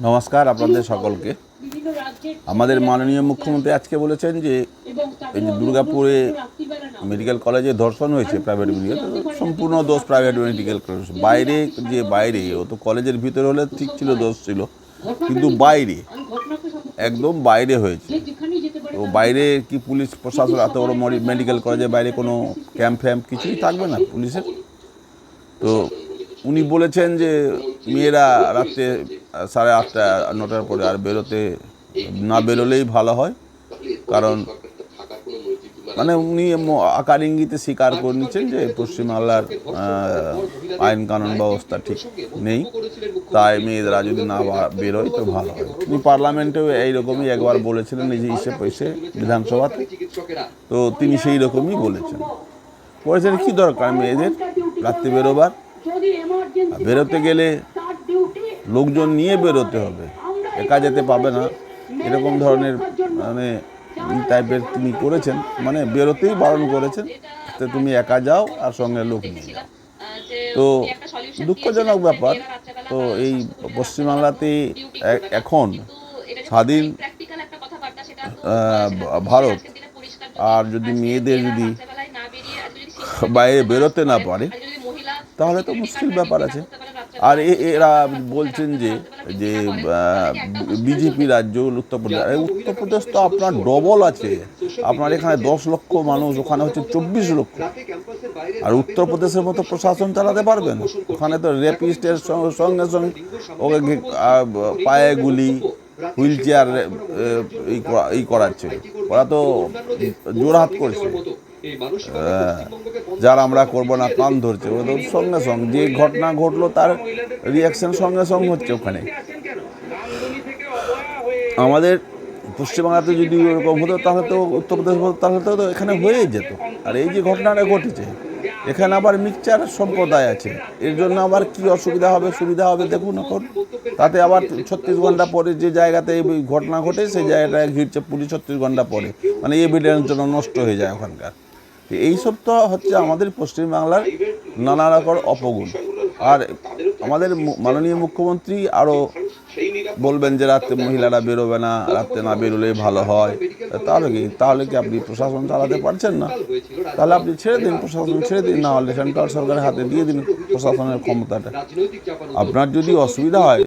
নমস্কার আপনাদের সকলকে। আমাদের মাননীয় মুখ্যমন্ত্রী আজকে বলেছেন যে এই যে দুর্গাপুরে মেডিকেল কলেজে ধর্ষণ হয়েছে প্রাইভেট মেডিকেল, সম্পূর্ণ দোষ প্রাইভেট মেডিকেল কলেজ। বাইরে ও তো কলেজের ভিতরে হলে ঠিক ছিল, দোষ ছিল, কিন্তু বাইরে একদম বাইরে হয়েছে। তো বাইরে কি পুলিশ প্রশাসন এত বড় মেডিকেল কলেজের বাইরে কোনো ক্যাম্প ফ্যাম্প কিছুই থাকবে না পুলিশের? তো উনি বলেছেন যে মেয়েরা রাত্রে 8:30 9টার পরে আর বেরোলেই ভালো হয়, কারণ উনি আকার ইঙ্গিতে স্বীকার করে নিচ্ছেন যে পশ্চিমবাংলার আইন কানুন ব্যবস্থা ঠিক নেই, তাই মেয়েরা যদি না বেরোয় তো ভালো হয়। উনি পার্লামেন্টেও এইরকমই একবার বলেছিলেন, নিজে এসে বিধানসভাতে, তো তিনি সেই রকমই বলেছেন। কি দরকার মেয়েদের রাত্রে বেরোবার? বেরোতে গেলে লোকজন নিয়ে বেরোতে হবে, একা যেতে পাবে না, এরকম ধরনের টাইপের তিনি করেছেন, বেরোতেই বারণ করেছেন, তো তুমি একা যাও আর সঙ্গে লোক নিয়ে যাও। তো দুঃখজনক ব্যাপার। তো এই পশ্চিমবাংলাতে এখন স্বাধীন ভারত, আর যদি মেয়েদের যদি বাইরে বেরোতে না পারে তাহলে তো মুশকিল ব্যাপার আছে। আর এরা বলছেন যে বিজেপি রাজ্য উত্তরপ্রদেশ তো আপনার ডবল আছে। আপনার এখানে 10 লক্ষ মানুষ, ওখানে হচ্ছে 24 লক্ষ। আর উত্তরপ্রদেশের মতো প্রশাসন চালাতে পারবেন? ওখানে তো রেপিস্টের সঙ্গে সঙ্গে ওকে পায়ে গুলি, হুইল চেয়ার করাচ্ছে। ওরা তো জোরহাত করছে, যার আমরা করবো না কান ধরছে। ওদের সঙ্গে সঙ্গে যে ঘটনা ঘটলো তার রিয়াকশন সঙ্গে সঙ্গে হচ্ছে ওখানে। আমাদের পশ্চিমবাংলাতে যদি ওরকম হতো তাহলে তো উত্তরপ্রদেশ হতো, তাহলে তো এখানে হয়েই যেত। আর এই যে ঘটনাটা ঘটেছে, এখানে আবার মিক্সচার সম্প্রদায় আছে, এর জন্য আবার কি অসুবিধা হবে সুবিধা হবে দেখুন এখন। তাতে আবার 36 ঘন্টা পরে যে জায়গাতে এই ঘটনা ঘটে সেই জায়গাটায় ঘিরছে পুলিশ 36 ঘন্টা পরে, এভিডেন্স জন্য নষ্ট হয়ে যায় ওখানকার। এইসব তো হচ্ছে আমাদের পশ্চিমবাংলার নানা রকম অপগুণ। আর আমাদের মাননীয় মুখ্যমন্ত্রী আরও বলবেন যে রাত্রে মহিলারা বেরোবে না, রাত্রে না বেরোলেই ভালো হয়। তাহলে কি আপনি প্রশাসন চালাতে পারছেন না? তাহলে আপনি ছেড়ে দিন, প্রশাসন ছেড়ে দিন, না হলে সেন্ট্রাল সরকারের হাতে দিয়ে দিন প্রশাসনের ক্ষমতাটা। আপনার যদি অসুবিধা হয়